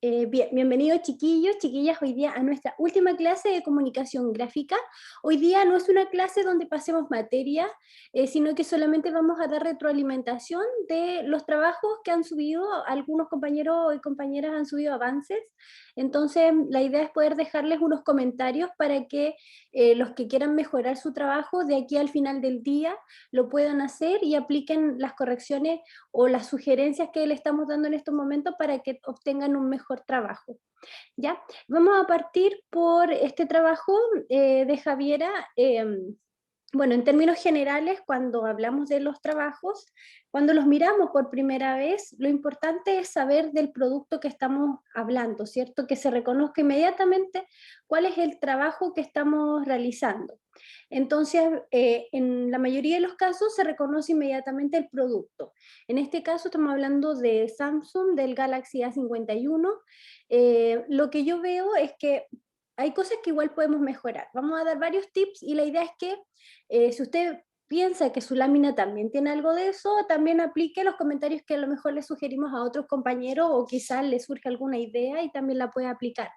Bien, bienvenidos chiquillos, chiquillas, hoy día a nuestra última clase de comunicación gráfica. Hoy día no es una clase donde pasemos materia, sino que solamente vamos a dar retroalimentación de los trabajos que han subido, algunos compañeros y compañeras han subido avances, entonces la idea es poder dejarles unos comentarios para que los que quieran mejorar su trabajo de aquí al final del día lo puedan hacer y apliquen las correcciones o las sugerencias que le estamos dando en estos momentos para que obtengan un mejor trabajo. ¿Ya? Vamos a partir por este trabajo de Javiera. Bueno, en términos generales, cuando hablamos de los trabajos, cuando los miramos por primera vez, lo importante es saber del producto que estamos hablando, ¿cierto? Que se reconozca inmediatamente cuál es el trabajo que estamos realizando. Entonces, en la mayoría de los casos se reconoce inmediatamente el producto. En este caso estamos hablando de Samsung, del Galaxy A51. Lo que yo veo es que hay cosas que igual podemos mejorar. Vamos a dar varios tips y la idea es que si usted piensa que su lámina también tiene algo de eso, también aplique los comentarios que a lo mejor le sugerimos a otros compañeros o quizás le surge alguna idea y también la puede aplicar.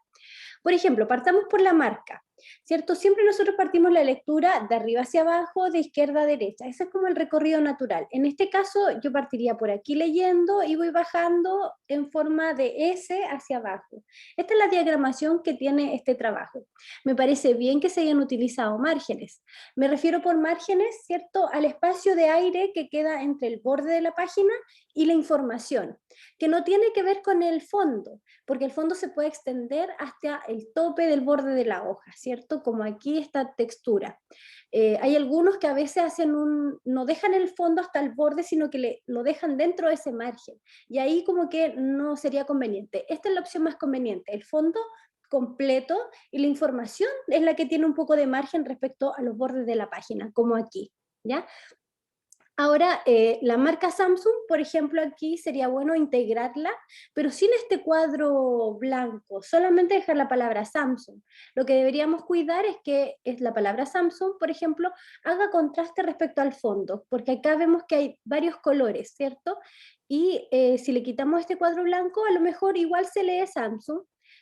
Por ejemplo, partamos por la marca, ¿cierto? Siempre nosotros partimos la lectura de arriba hacia abajo, de izquierda a derecha. Ese es como el recorrido natural. En este caso, yo partiría por aquí leyendo y voy bajando en forma de S hacia abajo. Esta es la diagramación que tiene este trabajo. Me parece bien que se hayan utilizado márgenes. Me refiero por márgenes, ¿cierto?, al espacio de aire que queda entre el borde de la página y la información, que no tiene que ver con el fondo, porque el fondo se puede extender hasta el tope del borde de la hoja, ¿cierto? Como aquí esta textura. Hay algunos que a veces no dejan el fondo hasta el borde, sino que lo dejan dentro de ese margen, y ahí como que no sería conveniente. Esta es la opción más conveniente, el fondo completo y la información es la que tiene un poco de margen respecto a los bordes de la página, como aquí, ¿ya? Ahora, la marca Samsung, por ejemplo, aquí sería bueno integrarla, pero sin este cuadro blanco, solamente dejar la palabra Samsung. Lo que deberíamos cuidar es que la palabra Samsung, por ejemplo, haga contraste respecto al fondo, porque acá vemos que hay varios colores, ¿cierto? Y si le quitamos este cuadro blanco, a lo mejor igual se lee Samsung,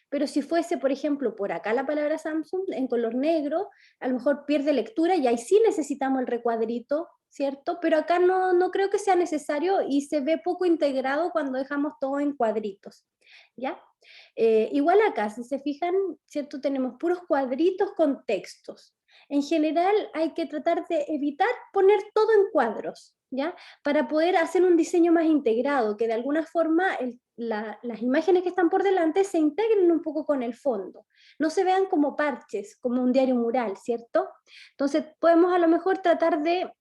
pero si fuese, por ejemplo, por acá la palabra Samsung en color negro, a lo mejor pierde lectura y ahí sí necesitamos el recuadrito, ¿cierto? Pero acá no creo que sea necesario y se ve poco integrado cuando dejamos todo en cuadritos, ¿ya? Igual acá, si se fijan, ¿cierto? Tenemos puros cuadritos con textos. En general hay que tratar de evitar poner todo en cuadros, ¿ya? Para poder hacer un diseño más integrado, que de alguna forma las imágenes que están por delante se integren un poco con el fondo, no se vean como parches, como un diario mural, ¿cierto? Entonces podemos a lo mejor tratar de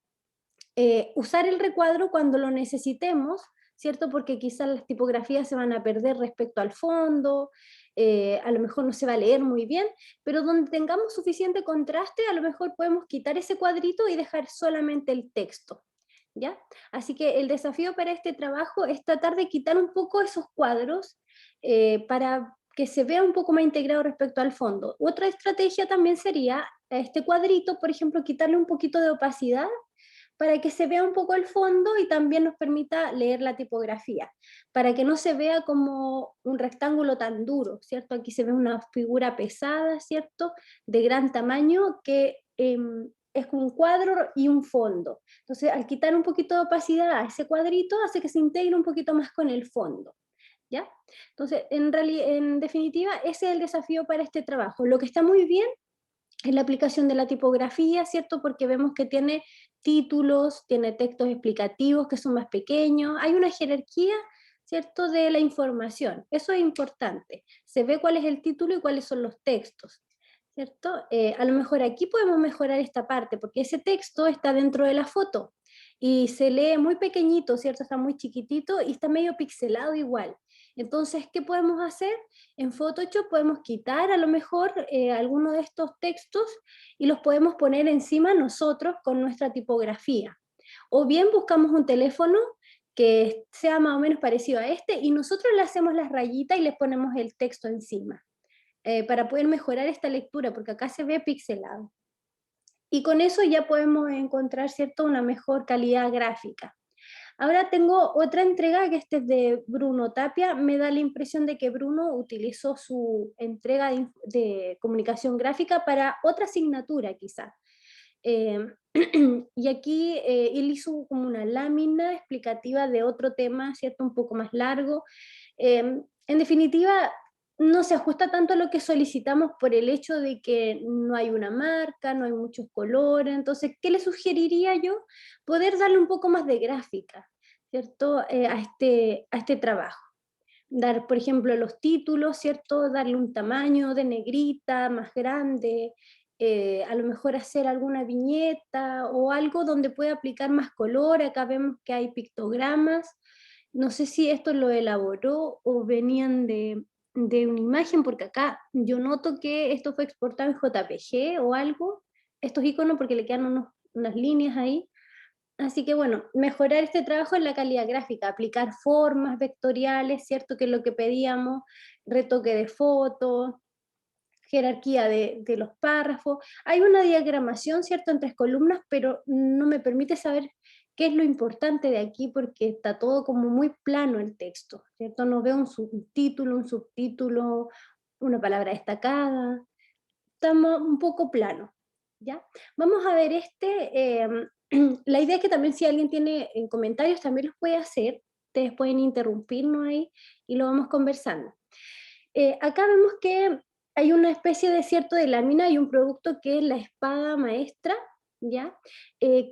usar el recuadro cuando lo necesitemos, ¿cierto? Porque quizás las tipografías se van a perder respecto al fondo, a lo mejor no se va a leer muy bien, pero donde tengamos suficiente contraste, a lo mejor podemos quitar ese cuadrito y dejar solamente el texto, ¿ya? Así que el desafío para este trabajo es tratar de quitar un poco esos cuadros para que se vea un poco más integrado respecto al fondo. Otra estrategia también sería a este cuadrito, por ejemplo, quitarle un poquito de opacidad para que se vea un poco el fondo y también nos permita leer la tipografía, para que no se vea como un rectángulo tan duro, ¿cierto? Aquí se ve una figura pesada, ¿cierto? De gran tamaño que es como un cuadro y un fondo. Entonces, al quitar un poquito de opacidad a ese cuadrito, hace que se integre un poquito más con el fondo, ¿ya? Entonces, en definitiva, ese es el desafío para este trabajo. Lo que está muy bien en la aplicación de la tipografía, ¿cierto? Porque vemos que tiene títulos, tiene textos explicativos que son más pequeños, hay una jerarquía, ¿cierto?, de la información. Eso es importante. Se ve cuál es el título y cuáles son los textos, ¿cierto? A lo mejor aquí podemos mejorar esta parte, porque ese texto está dentro de la foto y se lee muy pequeñito, ¿cierto? Está muy chiquitito y está medio pixelado igual. Entonces, ¿qué podemos hacer? En Photoshop podemos quitar a lo mejor alguno de estos textos y los podemos poner encima nosotros con nuestra tipografía. O bien buscamos un teléfono que sea más o menos parecido a este y nosotros le hacemos las rayitas y les ponemos el texto encima para poder mejorar esta lectura, porque acá se ve pixelado. Y con eso ya podemos encontrar, ¿cierto?, una mejor calidad gráfica. Ahora tengo otra entrega que este es de Bruno Tapia. Me da la impresión de que Bruno utilizó su entrega de comunicación gráfica para otra asignatura quizás. Eh, y aquí él hizo como una lámina explicativa de otro tema, ¿cierto? Un poco más largo. En definitiva, no se ajusta tanto a lo que solicitamos por el hecho de que no hay una marca, no hay muchos colores. Entonces, ¿qué le sugeriría yo? Poder darle un poco más de gráfica, ¿cierto? A este trabajo. Dar, por ejemplo, los títulos, ¿cierto? Darle un tamaño de negrita más grande, a lo mejor hacer alguna viñeta o algo donde pueda aplicar más color. Acá vemos que hay pictogramas. No sé si esto lo elaboró o venían de una imagen, porque acá yo noto que esto fue exportado en JPG o algo, estos iconos, porque le quedan unas líneas ahí. Así que bueno, mejorar este trabajo en la calidad gráfica, aplicar formas vectoriales, ¿cierto? Que es lo que pedíamos, retoque de fotos, jerarquía de los párrafos. Hay una diagramación, ¿cierto? En 3 columnas, pero no me permite saber qué es lo importante de aquí porque está todo como muy plano el texto, ¿cierto? No veo un subtítulo, un subtítulo, una palabra destacada. Estamos un poco plano, ¿ya? Vamos a ver la idea es que también si alguien tiene en comentarios también los puede hacer, ustedes pueden interrumpirnos ahí y lo vamos conversando. Acá vemos que hay una especie de cierto de lámina y un producto que es la espada maestra, ¿ya?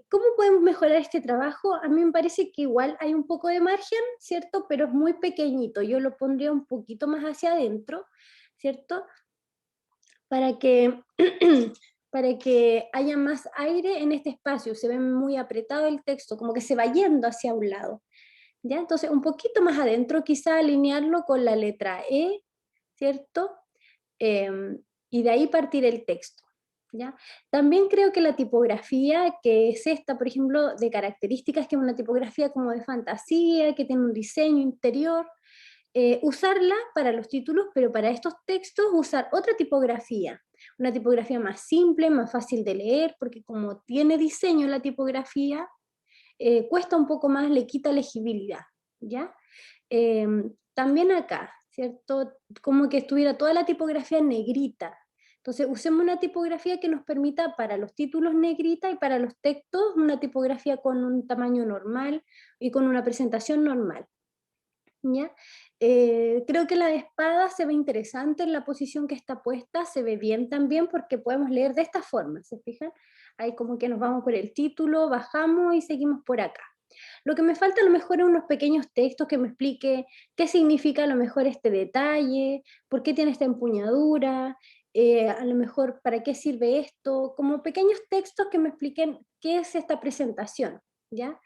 ¿Cómo podemos mejorar este trabajo? A mí me parece que igual hay un poco de margen, ¿cierto? Pero es muy pequeñito, yo lo pondría un poquito más hacia adentro, ¿cierto? Para que, para que haya más aire en este espacio. Se ve muy apretado el texto, como que se va yendo hacia un lado, ¿ya? Entonces, un poquito más adentro, quizá alinearlo con la letra E, ¿cierto? Y de ahí partir el texto, ¿ya? También creo que la tipografía, que es esta, por ejemplo, de características, que es una tipografía como de fantasía, que tiene un diseño interior, usarla para los títulos, pero para estos textos usar otra tipografía, una tipografía más simple, más fácil de leer, porque como tiene diseño la tipografía, cuesta un poco más, le quita legibilidad, ¿ya? También acá, ¿cierto? Como que estuviera toda la tipografía en negrita. Entonces usemos una tipografía que nos permita para los títulos negrita y para los textos una tipografía con un tamaño normal y con una presentación normal. ¿Ya? Creo que la espada se ve interesante en la posición que está puesta, se ve bien también porque podemos leer de esta forma, ¿se fijan? Ahí como que nos vamos por el título, bajamos y seguimos por acá. Lo que me falta a lo mejor es unos pequeños textos que me explique qué significa a lo mejor este detalle, por qué tiene esta empuñadura, a lo mejor para qué sirve esto, como pequeños textos que me expliquen qué es esta presentación, ¿ya?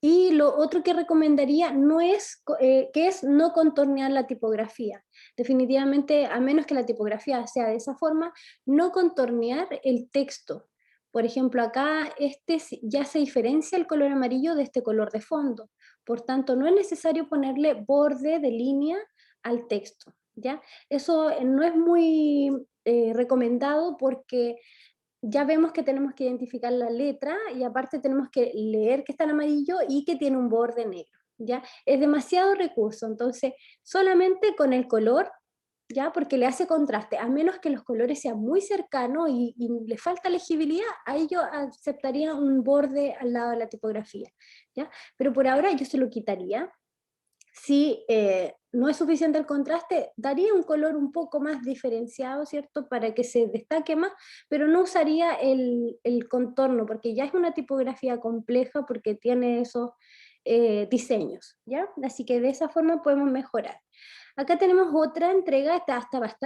Y lo otro que recomendaría no es, que es no contornear la tipografía. Definitivamente, a menos que la tipografía sea de esa forma, no contornear el texto. Por ejemplo, acá ya se diferencia el color amarillo de este color de fondo. Por tanto, no es necesario ponerle borde de línea al texto, ¿ya? Eso no es muy recomendado porque ya vemos que tenemos que identificar la letra y aparte tenemos que leer que está en amarillo y que tiene un borde negro, ¿ya? Es demasiado recurso, entonces solamente con el color, ¿ya? Porque le hace contraste, a menos que los colores sean muy cercanos y le falta legibilidad, ahí yo aceptaría un borde al lado de la tipografía, ¿ya? Pero por ahora yo se lo quitaría. Si no es suficiente el contraste, daría un color un poco más diferenciado, ¿cierto? Para que se destaque más, pero no usaría el contorno, porque ya es una tipografía compleja, porque tiene esos diseños, ¿ya? Así que de esa forma podemos mejorar. Acá tenemos otra entrega,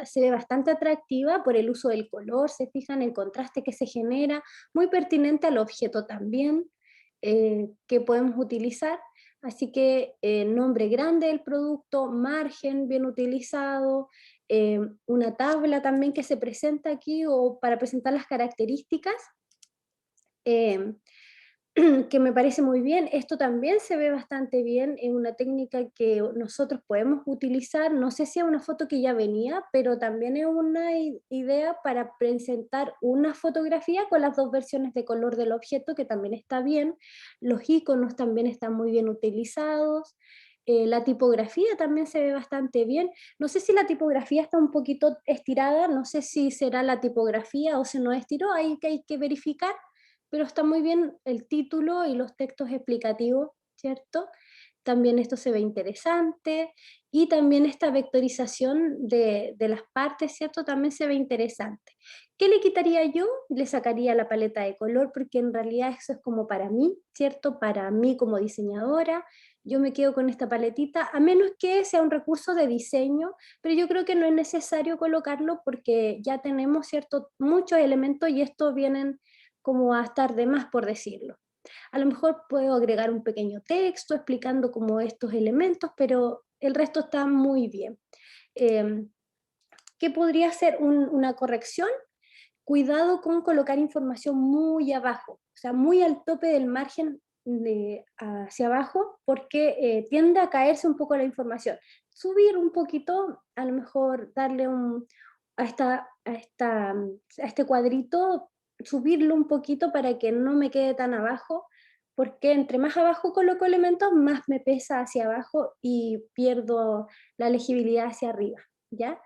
se ve bastante atractiva por el uso del color, se fijan el contraste que se genera, muy pertinente al objeto también, que podemos utilizar. Así que nombre grande del producto, margen bien utilizado, una tabla también que se presenta aquí o para presentar las características. Eh, que me parece muy bien. Esto también se ve bastante bien, es una técnica que nosotros podemos utilizar, no sé si es una foto que ya venía, pero también es una idea para presentar una fotografía con las dos versiones de color del objeto, que también está bien. Los iconos también están muy bien utilizados. La tipografía también se ve bastante bien. No sé si la tipografía está un poquito estirada, no sé si será la tipografía o se nos estiró, ahí que hay que verificar, pero está muy bien el título y los textos explicativos, ¿cierto? También esto se ve interesante, y también esta vectorización de las partes, ¿cierto? También se ve interesante. ¿Qué le quitaría yo? Le sacaría la paleta de color, porque en realidad eso es como para mí, ¿cierto? Para mí como diseñadora, yo me quedo con esta paletita, a menos que sea un recurso de diseño, pero yo creo que no es necesario colocarlo porque ya tenemos, ¿cierto? Muchos elementos y estos vienen como a estar de más, por decirlo. A lo mejor puedo agregar un pequeño texto explicando como estos elementos, pero el resto está muy bien. Eh, ¿Qué podría ser una corrección? Cuidado con colocar información muy abajo, o sea, muy al tope del margen hacia abajo, porque tiende a caerse un poco la información. Subir un poquito, a lo mejor darle a este cuadrito, subirlo un poquito para que no me quede tan abajo, porque entre más abajo coloco elementos, más me pesa hacia abajo y pierdo la legibilidad hacia arriba, ¿ya?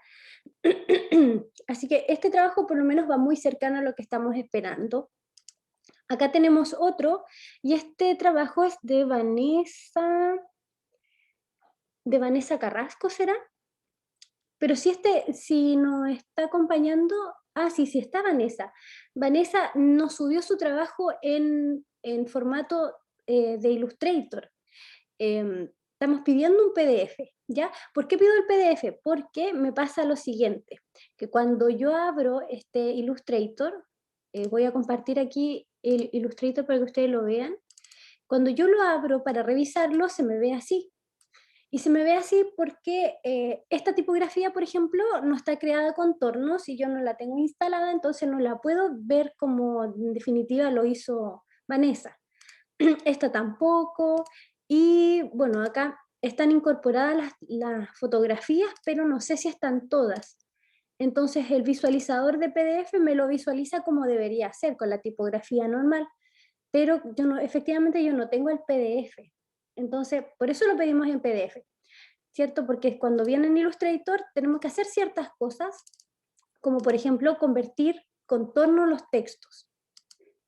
Así que este trabajo por lo menos va muy cercano a lo que estamos esperando. Acá tenemos otro, y este trabajo es de Vanessa Carrasco, ¿será? Pero si nos está acompañando, sí, sí está Vanessa. Vanessa nos subió su trabajo en formato de Illustrator. Estamos pidiendo un PDF, ¿ya? ¿Por qué pido el PDF? Porque me pasa lo siguiente, que cuando yo abro este Illustrator, voy a compartir aquí el Illustrator para que ustedes lo vean. Cuando yo lo abro para revisarlo, se me ve así. Y se me ve así porque esta tipografía, por ejemplo, no está creada con contornos y yo no la tengo instalada, entonces no la puedo ver como en definitiva lo hizo Vanessa. Esta tampoco, y bueno, acá están incorporadas las fotografías, pero no sé si están todas. Entonces el visualizador de PDF me lo visualiza como debería ser, con la tipografía normal, pero yo no, efectivamente yo no tengo el PDF. Entonces, por eso lo pedimos en PDF, ¿cierto? Porque cuando viene en Illustrator tenemos que hacer ciertas cosas, como por ejemplo convertir contorno los textos.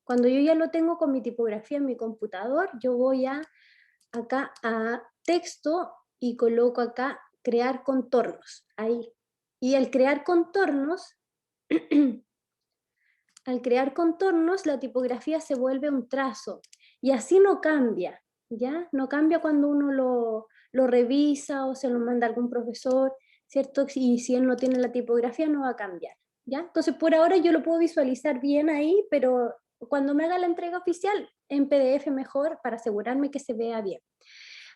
Cuando yo ya lo tengo con mi tipografía en mi computador, yo voy acá a texto y coloco acá crear contornos, ahí. Y al crear contornos, la tipografía se vuelve un trazo, y así no cambia, ¿ya? No cambia cuando uno lo revisa o se lo manda a algún profesor, ¿cierto? Y si él no tiene la tipografía, no va a cambiar, ¿ya? Entonces, por ahora yo lo puedo visualizar bien ahí, pero cuando me haga la entrega oficial, en PDF mejor, para asegurarme que se vea bien.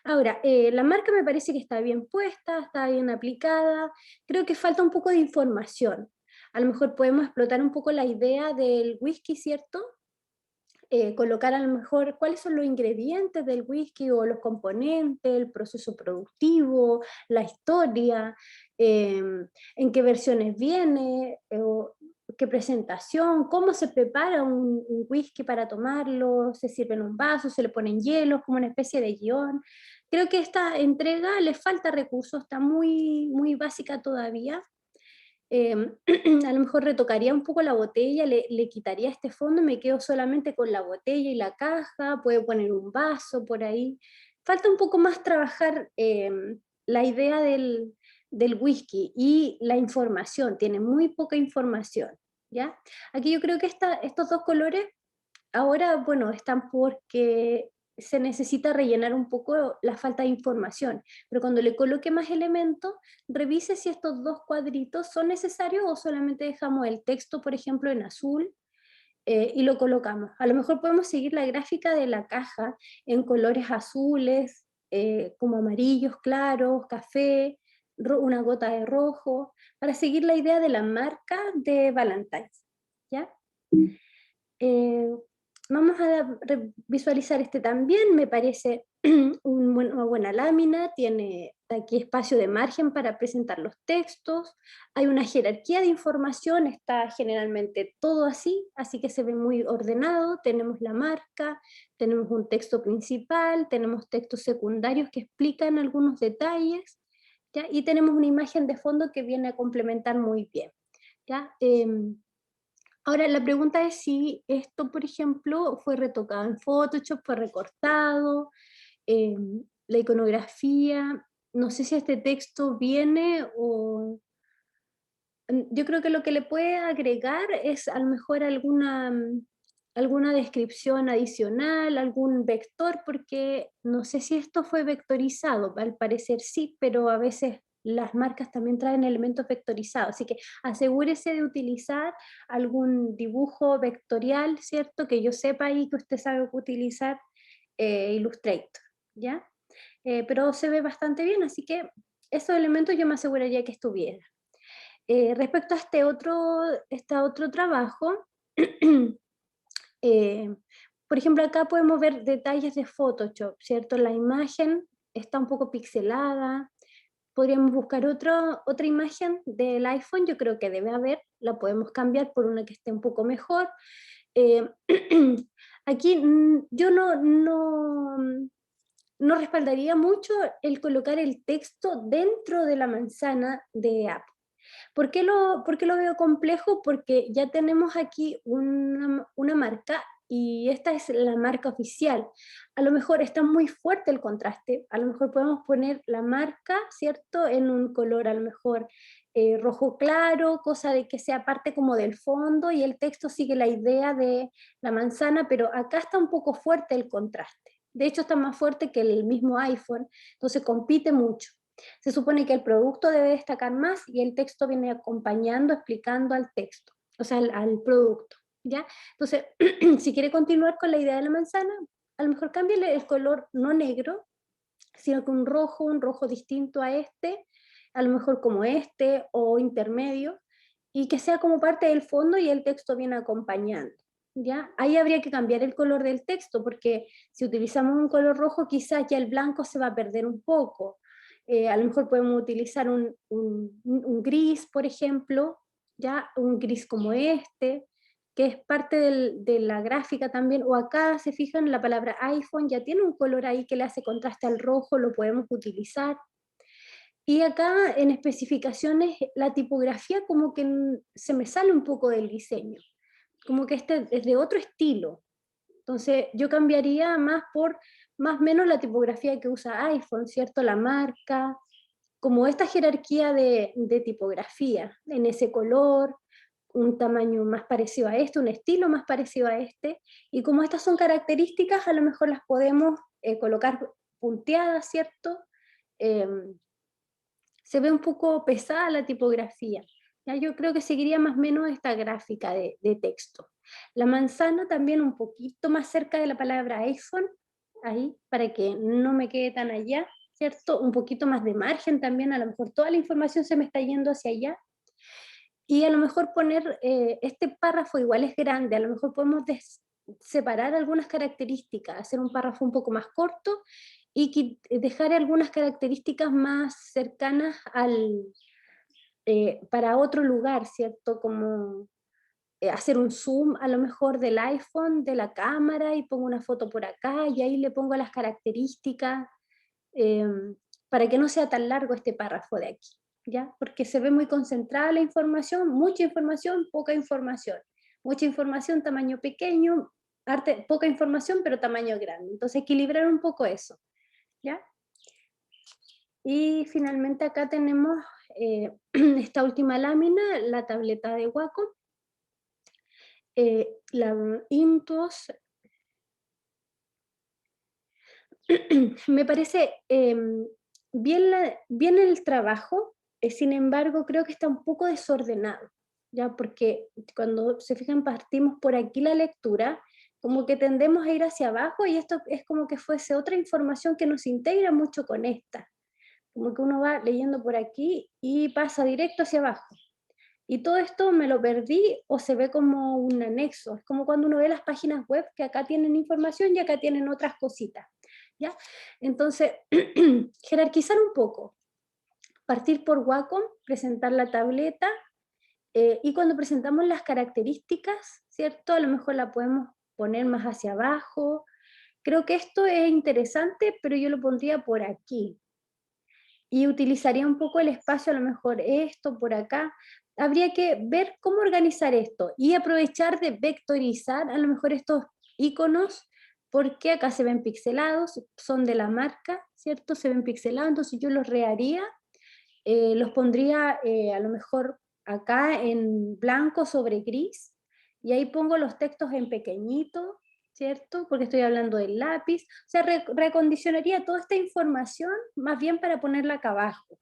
Ahora, la marca me parece que está bien puesta, está bien aplicada, creo que falta un poco de información. A lo mejor podemos explotar un poco la idea del whisky, ¿cierto? Colocar a lo mejor cuáles son los ingredientes del whisky o los componentes, el proceso productivo, la historia, eh, en qué versiones viene, o qué presentación, cómo se prepara un whisky para tomarlo, se sirve en un vaso, se le ponen hielos, como una especie de guión. Creo que esta entrega le falta recursos, está muy, muy básica todavía. eh, a lo mejor retocaría un poco la botella, le quitaría este fondo y me quedo solamente con la botella y la caja, puedo poner un vaso por ahí. Falta un poco más trabajar la idea del whisky y la información, tiene muy poca información, ¿ya? Aquí yo creo que estos dos colores ahora, bueno, están porque se necesita rellenar un poco la falta de información, pero cuando le coloque más elementos, revise si estos dos cuadritos son necesarios o solamente dejamos el texto, por ejemplo, en azul, y lo colocamos. A lo mejor podemos seguir la gráfica de la caja en colores azules, como amarillos claros, café, una gota de rojo, para seguir la idea de la marca de Valentine's, ¿ya? Eh, Vamos a visualizar este también, me parece una buena lámina, tiene aquí espacio de margen para presentar los textos, hay una jerarquía de información, está generalmente todo así, así que se ve muy ordenado, tenemos la marca, tenemos un texto principal, tenemos textos secundarios que explican algunos detalles, ¿ya? Y tenemos una imagen de fondo que viene a complementar muy bien, ¿ya? Ahora, la pregunta es si esto, por ejemplo, fue retocado en Photoshop, fue recortado, la iconografía, no sé si este texto viene o... Yo creo que lo que le puede agregar es a lo mejor alguna descripción adicional, algún vector, porque no sé si esto fue vectorizado, al parecer sí, pero a veces las marcas también traen elementos vectorizados, así que asegúrese de utilizar algún dibujo vectorial, ¿cierto? Que yo sepa ahí que usted sabe utilizar Illustrator, ¿ya? Pero se ve bastante bien, así que esos elementos yo me aseguraría que estuviera. Respecto a este otro trabajo, eh, por ejemplo, acá podemos ver detalles de Photoshop, ¿cierto? La imagen está un poco pixelada, podríamos buscar otra imagen del iPhone, yo creo que debe haber, la podemos cambiar por una que esté un poco mejor. Eh, aquí yo no respaldaría mucho el colocar el texto dentro de la manzana de Apple. ¿Por qué lo veo complejo? Porque ya tenemos aquí una marca y esta es la marca oficial. A lo mejor está muy fuerte el contraste, a lo mejor podemos poner la marca, ¿cierto? En un color a lo mejor rojo claro, cosa de que sea parte como del fondo y el texto sigue la idea de la manzana, pero acá está un poco fuerte el contraste. De hecho está más fuerte que el mismo iPhone, entonces compite mucho. Se supone que el producto debe destacar más y el texto viene acompañando, explicando al texto, o sea, al producto, ¿ya? Entonces, si quiere continuar con la idea de la manzana, a lo mejor cámbiale el color no negro, sino que un rojo distinto a este, a lo mejor como este o intermedio, y que sea como parte del fondo y el texto viene acompañando. ¿Ya? Ahí habría que cambiar el color del texto, porque si utilizamos un color rojo, quizás ya el blanco se va a perder un poco. A lo mejor podemos utilizar un gris, por ejemplo, ¿ya? Un gris como este, que es parte de la gráfica también, o acá se fijan la palabra iPhone, ya tiene un color ahí que le hace contraste al rojo, lo podemos utilizar. Y acá en especificaciones la tipografía como que se me sale un poco del diseño, como que este es de otro estilo. Entonces yo cambiaría más o menos la tipografía que usa iPhone, ¿cierto? La marca, como esta jerarquía de tipografía, en ese color, un tamaño más parecido a este, un estilo más parecido a este, y como estas son características, a lo mejor las podemos colocar punteadas, ¿cierto? Eh, Se ve un poco pesada la tipografía. ¿Ya? Yo creo que seguiría más o menos esta gráfica de texto. La manzana también un poquito más cerca de la palabra iPhone, ahí, para que no me quede tan allá, ¿cierto? Un poquito más de margen también, a lo mejor toda la información se me está yendo hacia allá. Y a lo mejor poner, este párrafo igual es grande, a lo mejor podemos separar algunas características, hacer un párrafo un poco más corto y dejar algunas características más cercanas para otro lugar, ¿cierto? Como hacer un zoom a lo mejor del iPhone, de la cámara y pongo una foto por acá y ahí le pongo las características eh, para que no sea tan largo este párrafo de aquí, ¿ya? Porque se ve muy concentrada la información, poca información, mucha información, tamaño pequeño, poca información, pero tamaño grande. Entonces equilibrar un poco eso, ¿ya? Y finalmente acá tenemos esta última lámina, la tableta de Wacom, la Intuos. Me parece bien el trabajo, sin embargo creo que está un poco desordenado, ¿ya? Porque cuando se fijan partimos por aquí la lectura, como que tendemos a ir hacia abajo y esto es como que fuese otra información que nos integra mucho con esta, como que uno va leyendo por aquí y pasa directo hacia abajo. Y todo esto me lo perdí o se ve como un anexo. Es como cuando uno ve las páginas web que acá tienen información y acá tienen otras cositas, ¿ya? Entonces, jerarquizar un poco, partir por Wacom, presentar la tableta, y cuando presentamos las características, ¿cierto? A lo mejor la podemos poner más hacia abajo. Creo que esto es interesante, pero yo lo pondría por aquí. Y utilizaría un poco el espacio, a lo mejor esto por acá. Habría que ver cómo organizar esto y aprovechar de vectorizar a lo mejor estos iconos, porque acá se ven pixelados, son de la marca, ¿cierto? Se ven pixelados, entonces yo los reharía, los pondría a lo mejor acá en blanco sobre gris, y ahí pongo los textos en pequeñito, ¿cierto? Porque estoy hablando del lápiz. O sea, recondicionaría toda esta información más bien para ponerla acá abajo.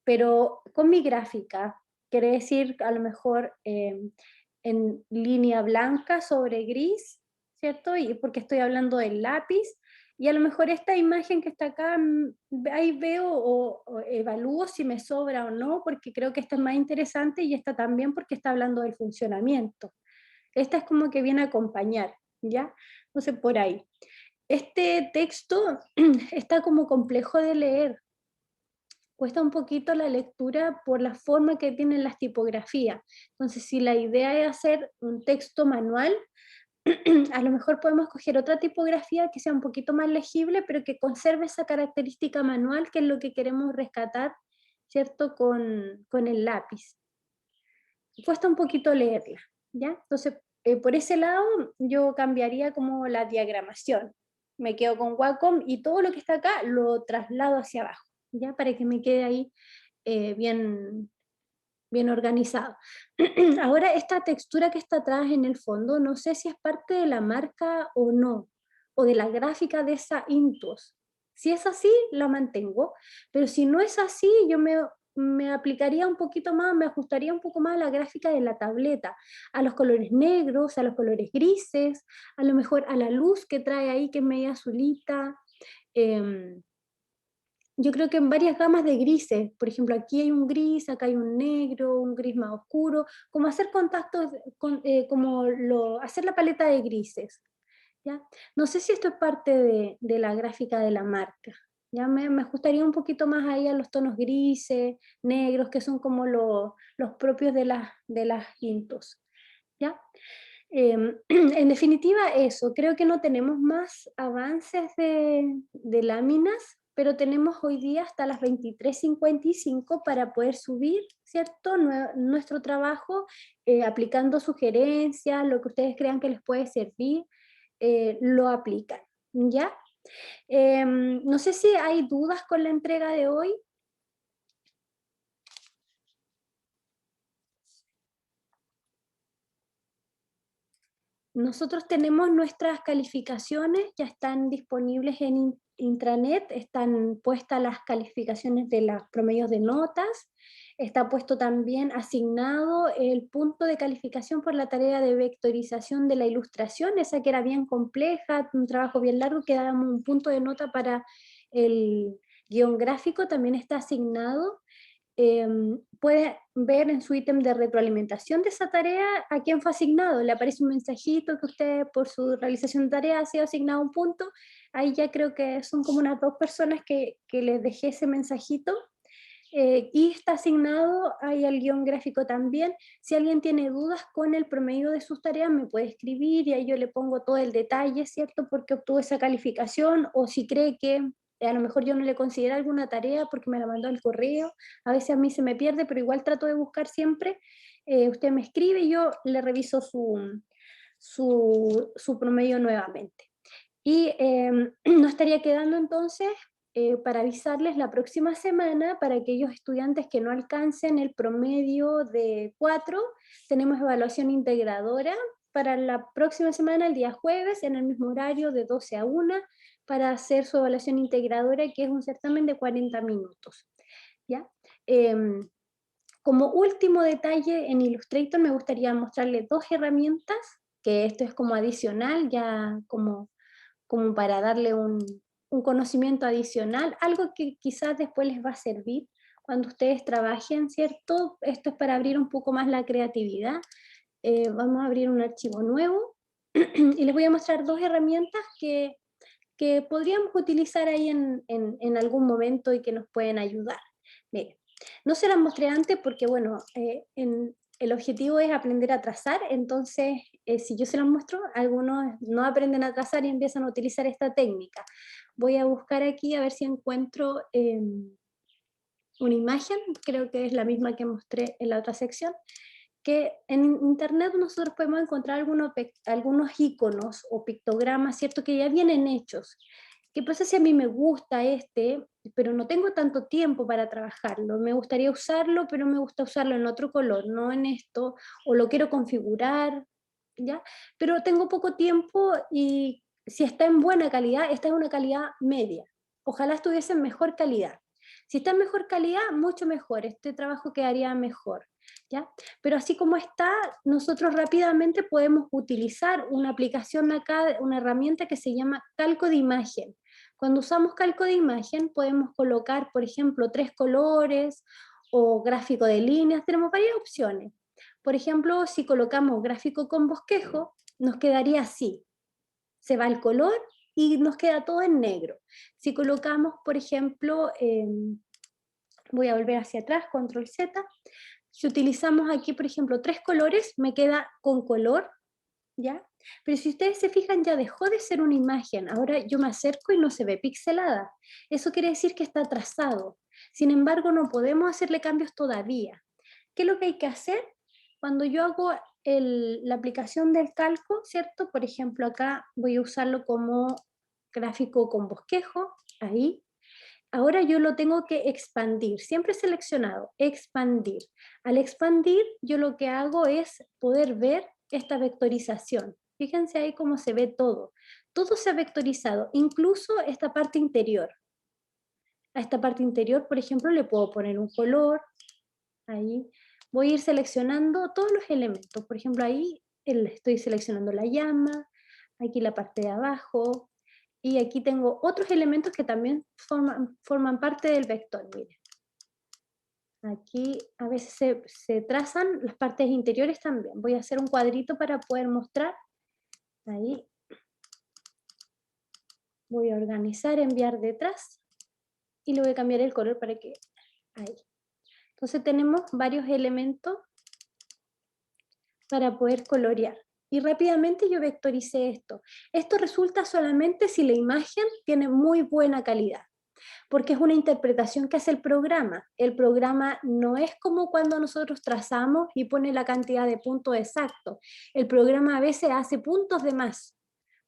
Pero con mi gráfica, quiere decir a lo mejor en línea blanca sobre gris, ¿cierto? Y porque estoy hablando del lápiz, y a lo mejor esta imagen que está acá, ahí veo o evalúo si me sobra o no, porque creo que esta es más interesante y esta también porque está hablando del funcionamiento. Esta es como que viene a acompañar, ¿ya? Entonces, por ahí. Este texto está como complejo de leer, cuesta un poquito la lectura por la forma que tienen las tipografías. Entonces, si la idea es hacer un texto manual, a lo mejor podemos coger otra tipografía que sea un poquito más legible, pero que conserve esa característica manual, que es lo que queremos rescatar, ¿cierto? Con el lápiz. Cuesta un poquito leerla, ¿ya? Entonces, por ese lado, yo cambiaría como la diagramación. Me quedo con Wacom y todo lo que está acá lo traslado hacia abajo, ¿ya? Para que me quede ahí bien, bien organizado. Ahora, esta textura que está atrás en el fondo, no sé si es parte de la marca o no, o de la gráfica de esa Intuos. Si es así, la mantengo, pero si no es así, yo me aplicaría un poquito más, me ajustaría un poco más a la gráfica de la tableta, a los colores negros, a los colores grises, a lo mejor a la luz que trae ahí, que es media azulita. Yo creo que en varias gamas de grises, por ejemplo, aquí hay un gris, acá hay un negro, un gris más oscuro, como hacer contactos, hacer la paleta de grises, ¿ya? No sé si esto es parte de la gráfica de la marca, ¿ya? Me ajustaría un poquito más ahí a los tonos grises, negros, que son como los propios de las Intos, ¿ya? En definitiva, eso, creo que no tenemos más avances de láminas, pero tenemos hoy día hasta las 23:55 para poder subir, ¿cierto? Nuestro trabajo, aplicando sugerencias, lo que ustedes crean que les puede servir, lo aplican, ¿ya? No sé si hay dudas con la entrega de hoy. Nosotros tenemos nuestras calificaciones, ya están disponibles en intranet, están puestas las calificaciones de los promedios de notas, está puesto también asignado el punto de calificación por la tarea de vectorización de la ilustración, esa que era bien compleja, un trabajo bien largo, que dábamos un punto de nota para el guión gráfico, también está asignado. Puede ver en su ítem de retroalimentación de esa tarea a quién fue asignado. Le aparece un mensajito que usted por su realización de tarea ha sido asignado un punto. Ahí ya creo que son como unas 2 personas que les dejé ese mensajito. Y está asignado ahí al guión gráfico también. Si alguien tiene dudas con el promedio de sus tareas, me puede escribir y ahí yo le pongo todo el detalle, ¿cierto? Porque obtuvo esa calificación, o si cree que a lo mejor yo no le considero alguna tarea porque me la mandó al correo. A veces a mí se me pierde, pero igual trato de buscar siempre. Usted me escribe y yo le reviso su promedio nuevamente. Y nos estaría quedando entonces para avisarles la próxima semana, para aquellos estudiantes que no alcancen el promedio de 4, tenemos evaluación integradora para la próxima semana, el día jueves, en el mismo horario de 12 a 1, para hacer su evaluación integradora, que es un certamen de 40 minutos. ¿Ya? Como último detalle, en Illustrator me gustaría mostrarles 2 herramientas, que esto es como adicional, ya como para darle un conocimiento adicional, algo que quizás después les va a servir cuando ustedes trabajen, ¿cierto? Esto es para abrir un poco más la creatividad. Vamos a abrir un archivo nuevo y les voy a mostrar dos herramientas que podríamos utilizar ahí en algún momento y que nos pueden ayudar. Miren, no se las mostré antes porque, bueno, el objetivo es aprender a trazar, entonces si yo se las muestro, algunos no aprenden a trazar y empiezan a utilizar esta técnica. Voy a buscar aquí a ver si encuentro una imagen, creo que es la misma que mostré en la otra sección, que en internet nosotros podemos encontrar algunos iconos o pictogramas, ¿cierto? Que ya vienen hechos. ¿Qué pasa si a mí me gusta este, pero no tengo tanto tiempo para trabajarlo? Me gustaría usarlo, pero me gusta usarlo en otro color, no en esto, o lo quiero configurar, ¿ya? Pero tengo poco tiempo y si está en buena calidad, está en una calidad media. Ojalá estuviese en mejor calidad. Si está en mejor calidad, mucho mejor, este trabajo quedaría mejor, ¿ya? Pero así como está, nosotros rápidamente podemos utilizar una aplicación acá, una herramienta que se llama calco de imagen. Cuando usamos calco de imagen podemos colocar, por ejemplo, 3 colores o gráfico de líneas, tenemos varias opciones. Por ejemplo, si colocamos gráfico con bosquejo, nos quedaría así. Se va el color y nos queda todo en negro. Si colocamos, por ejemplo, voy a volver hacia atrás, control Z, si utilizamos aquí, por ejemplo, 3 colores, me queda con color, ¿ya? Pero si ustedes se fijan, ya dejó de ser una imagen, ahora yo me acerco y no se ve pixelada. Eso quiere decir que está trazado. Sin embargo, no podemos hacerle cambios todavía. ¿Qué es lo que hay que hacer? Cuando yo hago la aplicación del calco, ¿cierto? Por ejemplo, acá voy a usarlo como gráfico con bosquejo, ahí. Ahora yo lo tengo que expandir, siempre seleccionado, expandir. Al expandir, yo lo que hago es poder ver esta vectorización. Fíjense ahí cómo se ve todo. Todo se ha vectorizado, incluso esta parte interior. A esta parte interior, por ejemplo, le puedo poner un color, ahí. Voy a ir seleccionando todos los elementos. Por ejemplo, ahí estoy seleccionando la llama, aquí la parte de abajo, y aquí tengo otros elementos que también forman parte del vector. Miren. Aquí a veces se trazan las partes interiores también. Voy a hacer un cuadrito para poder mostrar. Ahí. Voy a organizar, enviar detrás. Y le voy a cambiar el color para que... Ahí. Entonces tenemos varios elementos para poder colorear. Y rápidamente yo vectoricé esto. Esto resulta solamente si la imagen tiene muy buena calidad, porque es una interpretación que hace el programa. El programa no es como cuando nosotros trazamos y pone la cantidad de puntos exactos. El programa a veces hace puntos de más.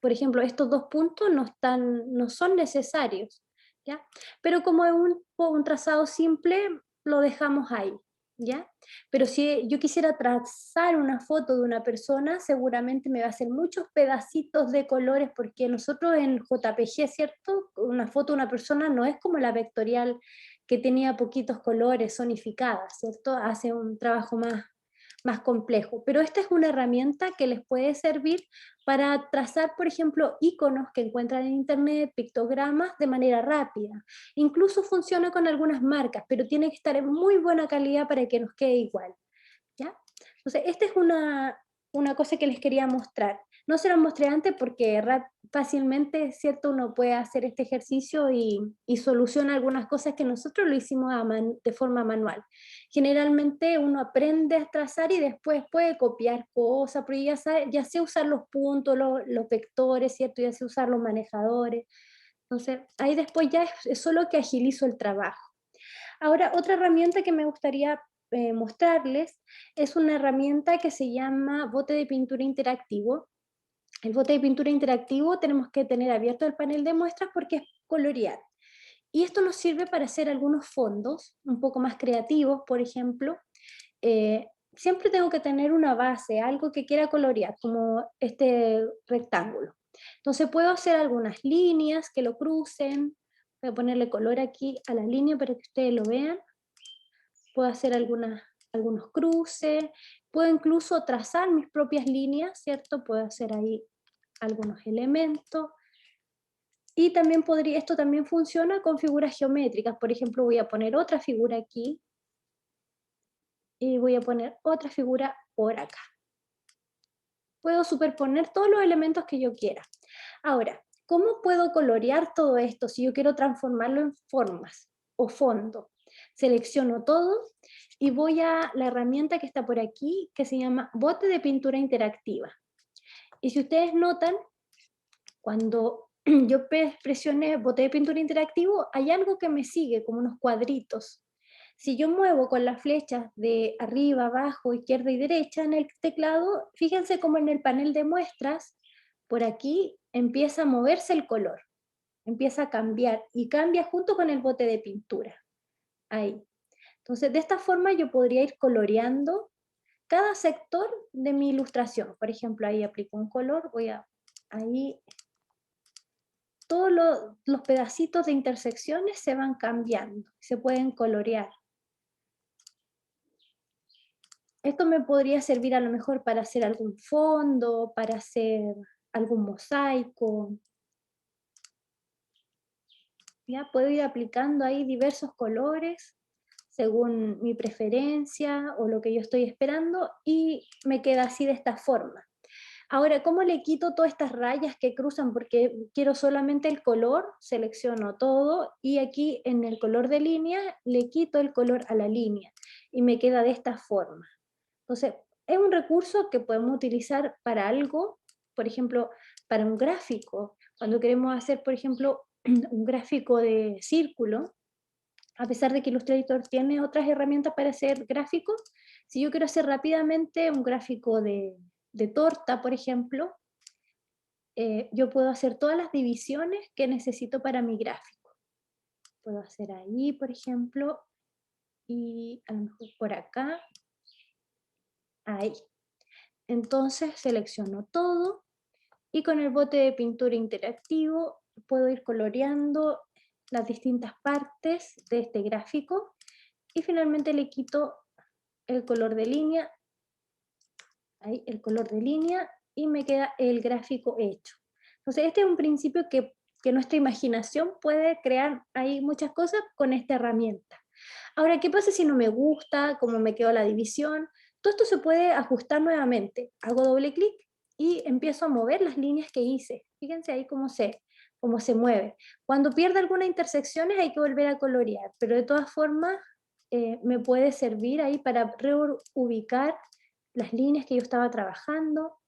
Por ejemplo, estos 2 puntos no son necesarios, ¿ya? Pero como es un trazado simple, lo dejamos ahí, ¿ya? Pero si yo quisiera trazar una foto de una persona, seguramente me va a hacer muchos pedacitos de colores, porque nosotros en JPG, ¿cierto? Una foto de una persona no es como la vectorial que tenía poquitos colores, zonificadas, ¿cierto? Hace un trabajo más complejo. Pero esta es una herramienta que les puede servir para trazar, por ejemplo, iconos que encuentran en internet, pictogramas de manera rápida. Incluso funciona con algunas marcas, pero tiene que estar en muy buena calidad para que nos quede igual, ¿ya? Entonces, esta es una cosa que les quería mostrar. No se lo mostré antes porque fácilmente, ¿cierto? Uno puede hacer este ejercicio y soluciona algunas cosas que nosotros lo hicimos de forma manual. Generalmente uno aprende a trazar y después puede copiar cosas, pero ya sé usar los puntos, los vectores, ¿cierto? Ya sé usar los manejadores. Entonces, ahí después ya es solo que agilizo el trabajo. Ahora, otra herramienta que me gustaría mostrarles es una herramienta que se llama bote de pintura interactivo. El bote de pintura interactivo tenemos que tener abierto el panel de muestras porque es colorear. Y esto nos sirve para hacer algunos fondos un poco más creativos, por ejemplo. Siempre tengo que tener una base, algo que quiera colorear, como este rectángulo. Entonces puedo hacer algunas líneas que lo crucen. Voy a ponerle color aquí a la línea para que ustedes lo vean. Puedo hacer algunos cruces, puedo incluso trazar mis propias líneas, ¿cierto? Puedo hacer ahí algunos elementos. Y también esto también funciona con figuras geométricas. Por ejemplo, voy a poner otra figura aquí, y voy a poner otra figura por acá. Puedo superponer todos los elementos que yo quiera. Ahora, ¿cómo puedo colorear todo esto si yo quiero transformarlo en formas o fondo? Selecciono todo y voy a la herramienta que está por aquí, que se llama bote de pintura interactiva. Y si ustedes notan, cuando yo presioné bote de pintura interactivo, hay algo que me sigue, como unos cuadritos. Si yo muevo con las flechas de arriba, abajo, izquierda y derecha en el teclado, fíjense como en el panel de muestras, por aquí empieza a moverse el color, empieza a cambiar y cambia junto con el bote de pintura. Ahí. Entonces, de esta forma yo podría ir coloreando cada sector de mi ilustración. Por ejemplo, ahí aplico un color, ahí todos los pedacitos de intersecciones se van cambiando, se pueden colorear. Esto me podría servir a lo mejor para hacer algún fondo, para hacer algún mosaico. Ya puedo ir aplicando ahí diversos colores según mi preferencia o lo que yo estoy esperando y me queda así de esta forma. Ahora, ¿cómo le quito todas estas rayas que cruzan? Porque quiero solamente el color, selecciono todo y aquí en el color de línea le quito el color a la línea y me queda de esta forma. Entonces, es un recurso que podemos utilizar para algo, por ejemplo, para un gráfico. Cuando queremos hacer, por ejemplo, un gráfico de círculo, a pesar de que Illustrator tiene otras herramientas para hacer gráficos, si yo quiero hacer rápidamente un gráfico de torta, por ejemplo, yo puedo hacer todas las divisiones que necesito para mi gráfico. Puedo hacer ahí, por ejemplo, y a lo mejor por acá, ahí. Entonces selecciono todo y con el bote de pintura interactivo puedo ir coloreando las distintas partes de este gráfico y finalmente le quito el color de línea, ahí el color de línea y me queda el gráfico hecho. Entonces este es un principio que nuestra imaginación puede crear ahí muchas cosas con esta herramienta. Ahora, ¿qué pasa si no me gusta? ¿Cómo me quedó la división? Todo esto se puede ajustar nuevamente. Hago doble clic y empiezo a mover las líneas que hice. Fíjense ahí cómo se mueve. Cuando pierde algunas intersecciones hay que volver a colorear, pero de todas formas me puede servir ahí para reubicar las líneas que yo estaba trabajando,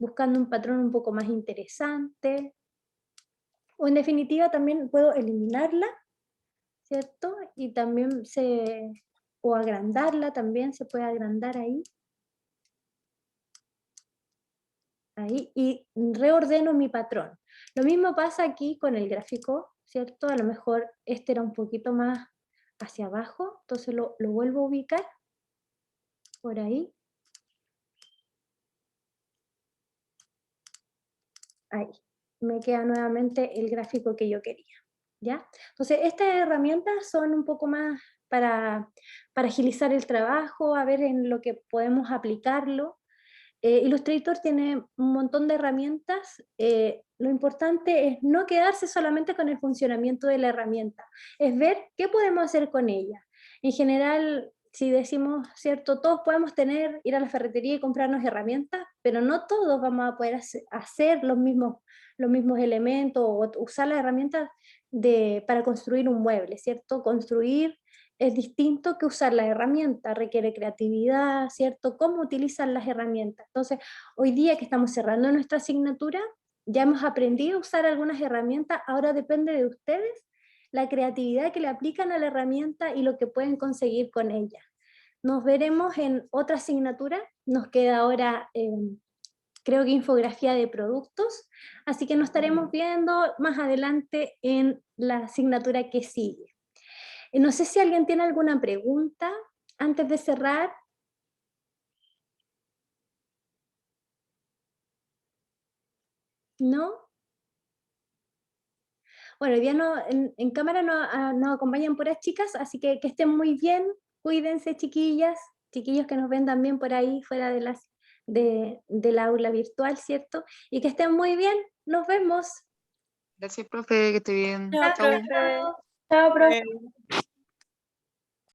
buscando un patrón un poco más interesante. O en definitiva también puedo eliminarla, ¿cierto? Y también o agrandarla, también se puede agrandar ahí. Ahí, y reordeno mi patrón. Lo mismo pasa aquí con el gráfico, ¿cierto? A lo mejor este era un poquito más hacia abajo, entonces lo vuelvo a ubicar por ahí. Ahí, me queda nuevamente el gráfico que yo quería, ¿ya? Entonces, estas herramientas son un poco más para agilizar el trabajo, a ver en lo que podemos aplicarlo. Illustrator tiene un montón de herramientas. Lo importante es no quedarse solamente con el funcionamiento de la herramienta, es ver qué podemos hacer con ella. En general, si decimos, ¿cierto? Todos podemos ir a la ferretería y comprarnos herramientas, pero no todos vamos a poder hacer los mismos elementos o usar las herramientas para construir un mueble, ¿cierto? Construir es distinto que usar la herramienta, requiere creatividad, ¿cierto? ¿Cómo utilizan las herramientas? Entonces, hoy día que estamos cerrando nuestra asignatura, ya hemos aprendido a usar algunas herramientas, ahora depende de ustedes la creatividad que le aplican a la herramienta y lo que pueden conseguir con ella. Nos veremos en otra asignatura, nos queda ahora, creo que infografía de productos, así que nos estaremos viendo más adelante en la asignatura que sigue. No sé si alguien tiene alguna pregunta antes de cerrar. ¿No? Bueno, hoy día en cámara nos acompañan puras chicas, así que estén muy bien, cuídense chiquillas, chiquillos que nos ven también por ahí fuera del aula virtual, ¿cierto? Y que estén muy bien, nos vemos. Gracias, profe, que esté bien. Chao, Chao, profe. chao, profe. Bueno.